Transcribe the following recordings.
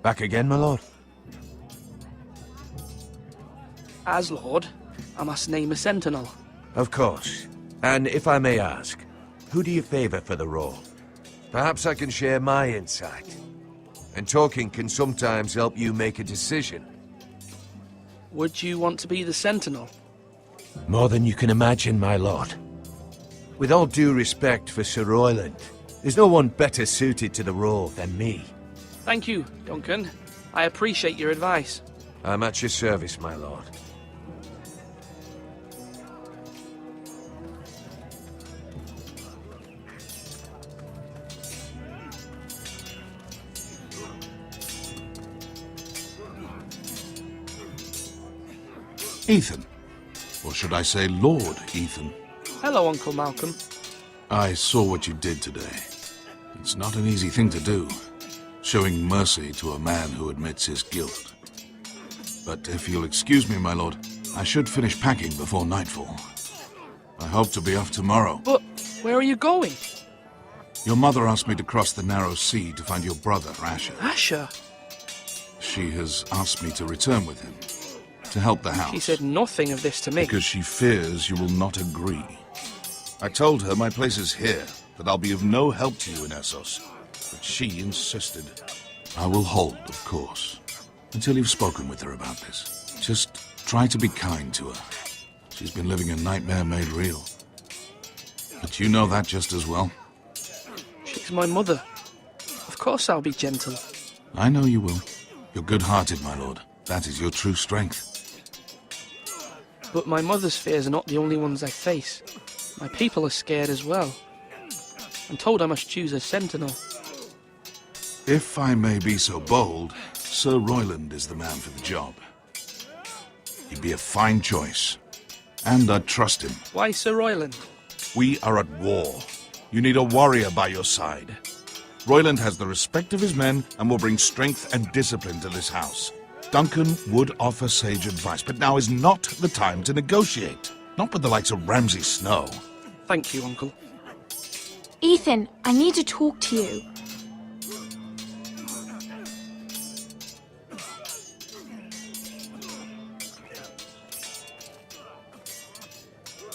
Back again, my lord? As Lord, I must name a sentinel. Of course. And if I may ask, who do you favor for the role? Perhaps I can share my insight. And talking can sometimes help you make a decision. Would you want to be the sentinel? More than you can imagine, my lord. With all due respect for Sir Royland, there's no one better suited to the role than me. Thank you, Duncan. I appreciate your advice. I'm at your service, my lord. Ethan. Or should I say Lord Ethan? Hello, Uncle Malcolm. I saw what you did today. It's not an easy thing to do, showing mercy to a man who admits his guilt. But if you'll excuse me, my lord, I should finish packing before nightfall. I hope to be off tomorrow. But where are you going? Your mother asked me to cross the narrow sea to find your brother, Asher. Asher? She has asked me to return with him, to help the house. She said nothing of this to me. Because she fears you will not agree. I told her my place is here, that I'll be of no help to you in Essos. But she insisted. I will hold, of course, until you've spoken with her about this. Just try to be kind to her. She's been living a nightmare made real. But you know that just as well. She's my mother. Of course I'll be gentle. I know you will. You're good-hearted, my lord. That is your true strength. But my mother's fears are not the only ones I face. My people are scared as well. I'm told I must choose a sentinel. If I may be so bold, Sir Royland is the man for the job. He'd be a fine choice. And I'd trust him. Why Sir Royland? We are at war. You need a warrior by your side. Royland has the respect of his men and will bring strength and discipline to this house. Duncan would offer sage advice, but now is not the time to negotiate. Not with the likes of Ramsay Snow. Thank you, Uncle. Ethan, I need to talk to you.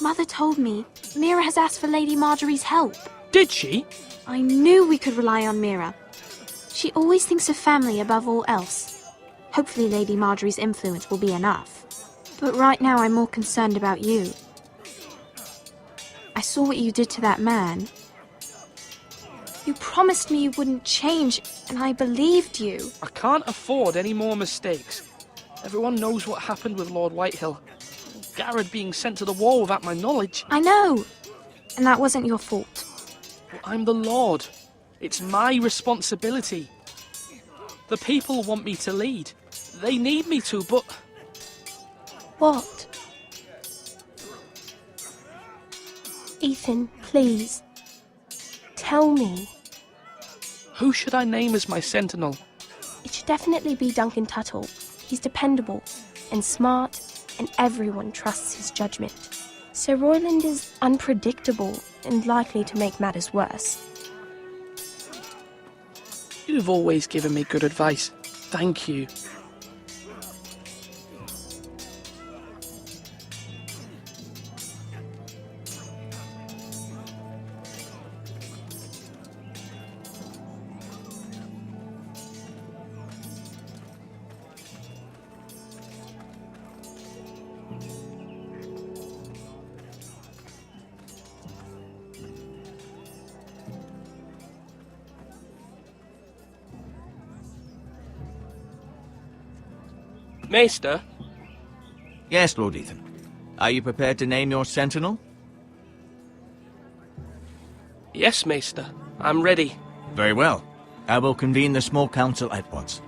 Mother told me Mira has asked for Lady Marjorie's help. Did she? I knew we could rely on Mira. She always thinks of family above all else. Hopefully Lady Marjorie's influence will be enough. But right now I'm more concerned about you. I saw what you did to that man. You promised me you wouldn't change, and I believed you. I can't afford any more mistakes. Everyone knows what happened with Lord Whitehill. Garrett being sent to the war without my knowledge. I know. And that wasn't your fault. But I'm the Lord. It's my responsibility. The people want me to lead. They need me to, but... What? Ethan, please. Tell me. Who should I name as my sentinel? It should definitely be Duncan Tuttle. He's dependable and smart, and everyone trusts his judgment. Sir Royland is unpredictable and likely to make matters worse. You've always given me good advice. Thank you. Maester? Yes, Lord Ethan. Are you prepared to name your sentinel? Yes, Maester. I'm ready. Very well. I will convene the small council at once.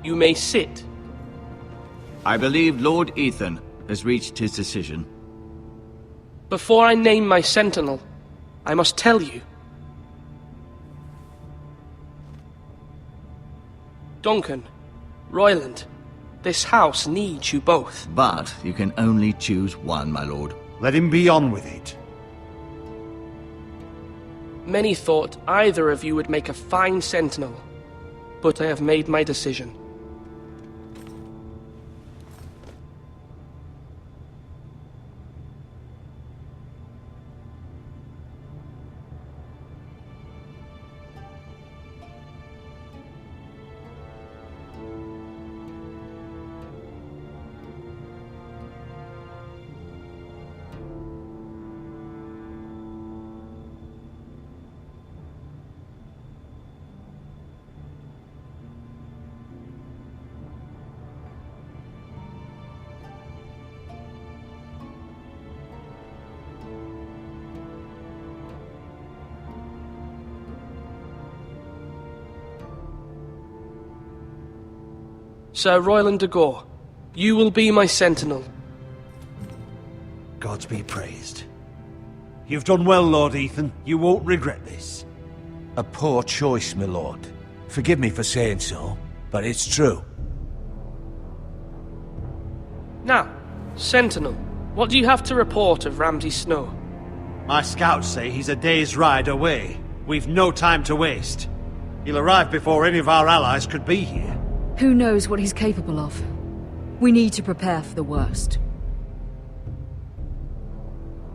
You may sit. I believe Lord Ethan has reached his decision. Before I name my sentinel, I must tell you. Duncan, Royland, this house needs you both. But you can only choose one, my lord. Let him be on with it. Many thought either of you would make a fine sentinel, but I have made my decision. Sir Royland de Gore, you will be my sentinel. Gods be praised. You've done well, Lord Ethan. You won't regret this. A poor choice, my lord. Forgive me for saying so, but it's true. Now, sentinel, what do you have to report of Ramsay Snow? My scouts say he's a day's ride away. We've no time to waste. He'll arrive before any of our allies could be here. Who knows what he's capable of? We need to prepare for the worst.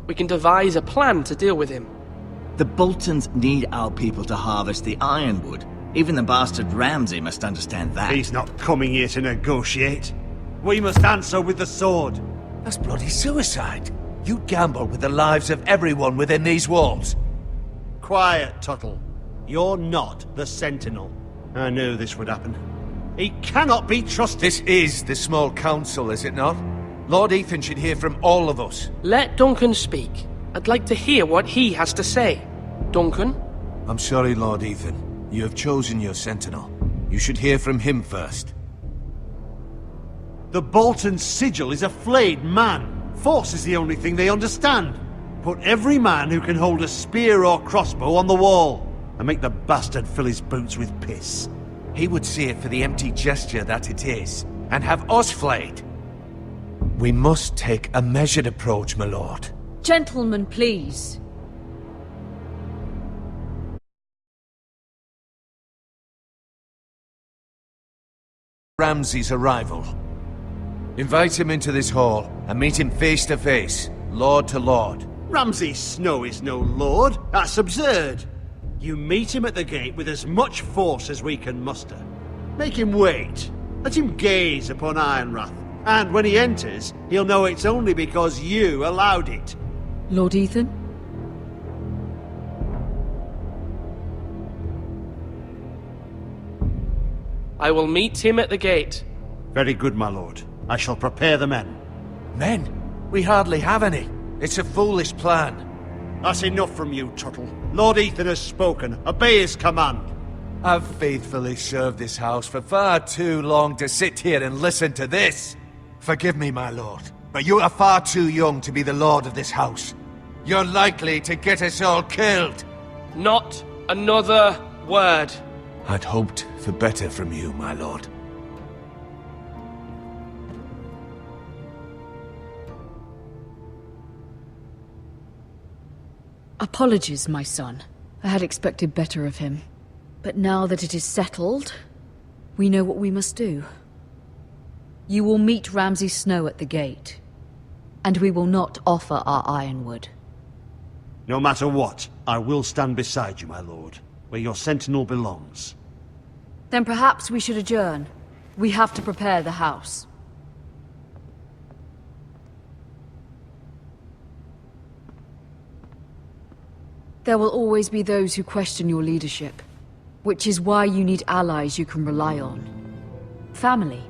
We can devise a plan to deal with him. The Boltons need our people to harvest the ironwood. Even the bastard Ramsay must understand that. He's not coming here to negotiate. We must answer with the sword. That's bloody suicide. You gamble with the lives of everyone within these walls. Quiet, Tuttle. You're not the Sentinel. I knew this would happen. He cannot be trusted. This is the small council, is it not? Lord Ethan should hear from all of us. Let Duncan speak. I'd like to hear what he has to say. Duncan? I'm sorry, Lord Ethan. You have chosen your sentinel. You should hear from him first. The Bolton sigil is a flayed man. Force is the only thing they understand. Put every man who can hold a spear or crossbow on the wall, and make the bastard fill his boots with piss. He would see it for the empty gesture that it is, and have us flayed. We must take a measured approach, my lord. Gentlemen, please. Ramsay's arrival. Invite him into this hall, and meet him face to face, lord to lord. Ramsay Snow is no lord. That's absurd. You meet him at the gate with as much force as we can muster. Make him wait. Let him gaze upon Ironrath. And when he enters, he'll know it's only because you allowed it. Lord Ethan? I will meet him at the gate. Very good, my lord. I shall prepare the men. Men? We hardly have any. It's a foolish plan. That's enough from you, Tuttle. Lord Ethan has spoken. Obey his command. I've faithfully served this house for far too long to sit here and listen to this. Forgive me, my lord, but you are far too young to be the lord of this house. You're likely to get us all killed. Not another word. I'd hoped for better from you, my lord. Apologies, my son. I had expected better of him. But now that it is settled, we know what we must do. You will meet Ramsay Snow at the gate, and we will not offer our ironwood. No matter what, I will stand beside you, my lord, where your sentinel belongs. Then perhaps we should adjourn. We have to prepare the house. There will always be those who question your leadership, which is why you need allies you can rely on. Family.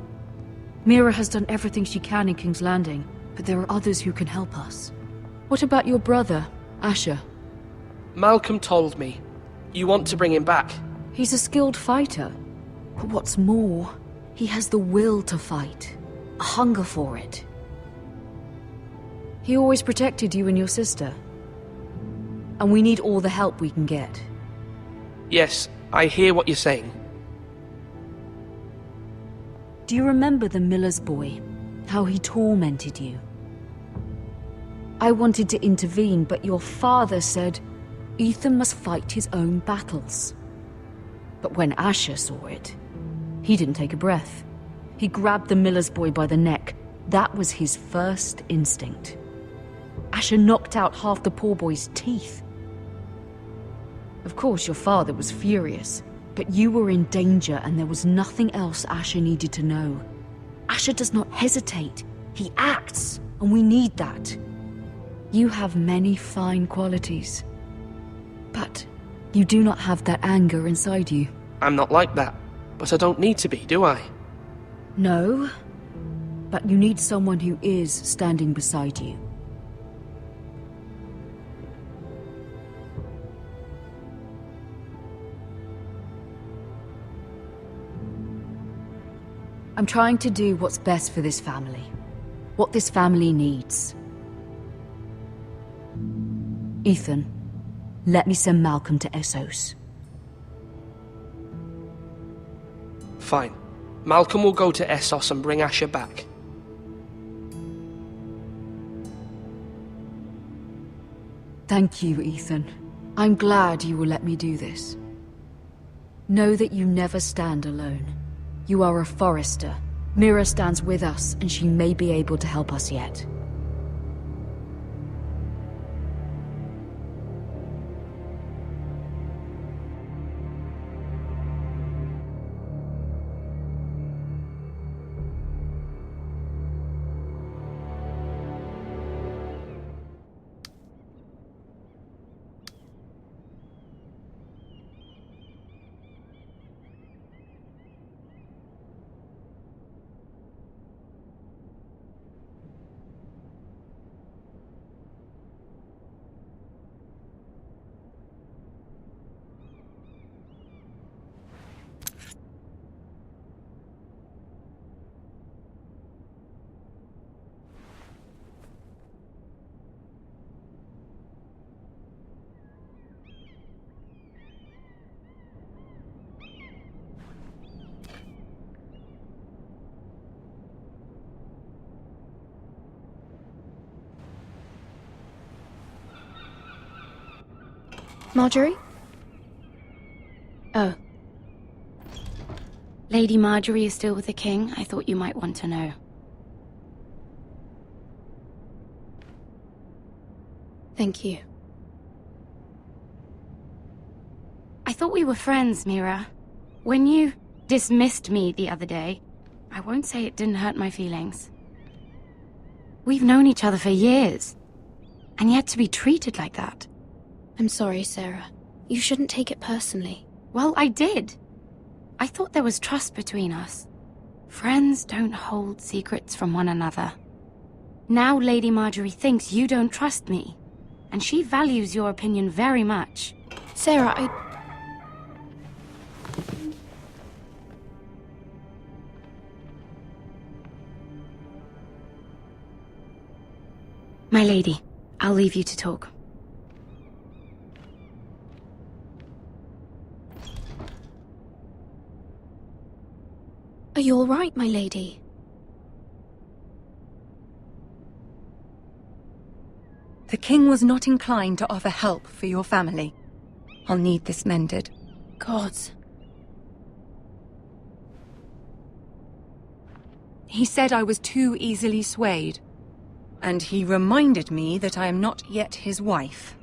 Mira has done everything she can in King's Landing, but there are others who can help us. What about your brother, Asher? Malcolm told me. You want to bring him back. He's a skilled fighter. But what's more, He has the will to fight, a hunger for it. He always protected you and your sister. And we need all the help we can get. Yes, I hear what you're saying. Do you remember the miller's boy? How he tormented you? I wanted to intervene, but your father said Ethan must fight his own battles. But when Asher saw it, he didn't take a breath. He grabbed the miller's boy by the neck. That was his first instinct. Asher knocked out half the poor boy's teeth. Of course, your father was furious, but you were in danger and there was nothing else Asher needed to know. Asher does not hesitate. He acts, and we need that. You have many fine qualities, but you do not have that anger inside you. I'm not like that, but I don't need to be, do I? No, but you need someone who is standing beside you. I'm trying to do what's best for this family. What this family needs. Ethan, let me send Malcolm to Essos. Fine. Malcolm will go to Essos and bring Asher back. Thank you, Ethan. I'm glad you will let me do this. Know that you never stand alone. You are a Forester. Mira stands with us, and she may be able to help us yet. Marjorie? Oh. Lady Marjorie is still with the king? I thought you might want to know. Thank you. I thought we were friends, Mira. When you dismissed me the other day, I won't say it didn't hurt my feelings. We've known each other for years, and yet to be treated like that. I'm sorry, Sarah. You shouldn't take it personally. Well, I did. I thought there was trust between us. Friends don't hold secrets from one another. Now Lady Marjorie thinks you don't trust me, and she values your opinion very much. Sarah, My lady, I'll leave you to talk. Are you all right, my lady? The king was not inclined to offer help for your family. I'll need this mended. Gods. He said I was too easily swayed. And he reminded me that I am not yet his wife.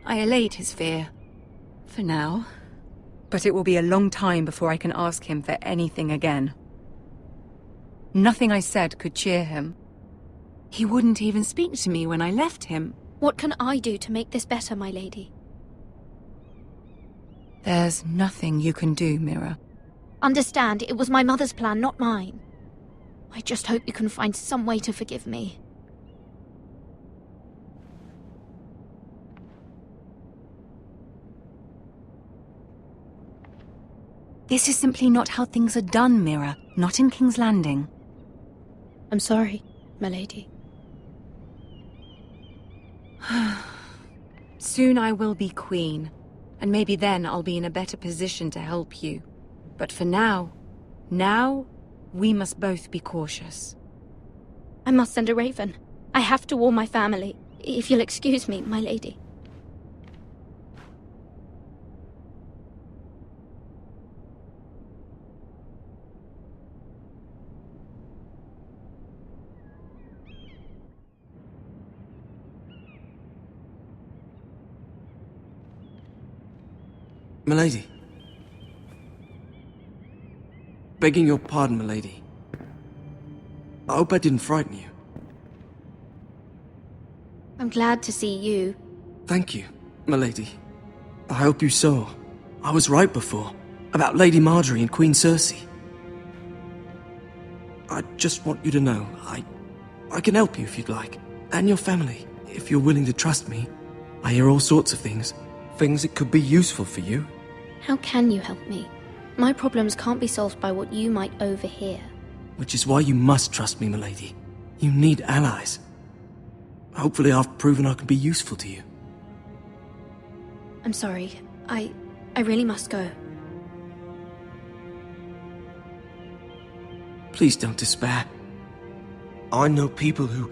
I allayed his fear. For now. But it will be a long time before I can ask him for anything again. Nothing I said could cheer him. He wouldn't even speak to me when I left him. What can I do to make this better, my lady? There's nothing you can do, Mira. Understand, it was my mother's plan, not mine. I just hope you can find some way to forgive me. This is simply not how things are done, Mira. Not in King's Landing. I'm sorry, my lady. Soon I will be queen, and maybe then I'll be in a better position to help you. But for now, we must both be cautious. I must send a raven. I have to warn my family. If you'll excuse me, my lady. Milady. Begging your pardon, milady. I hope I didn't frighten you. I'm glad to see you. Thank you, milady. I hope you saw. I was right before. About Lady Marjorie and Queen Cersei. I just want you to know, I can help you if you'd like. And your family, if you're willing to trust me. I hear all sorts of things. Things that could be useful for you. How can you help me? My problems can't be solved by what you might overhear. Which is why you must trust me, milady. You need allies. Hopefully I've proven I can be useful to you. I'm sorry. I really must go. Please don't despair. I know people who...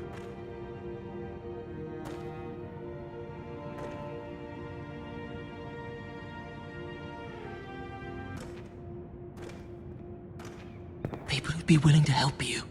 People who'd be willing to help you.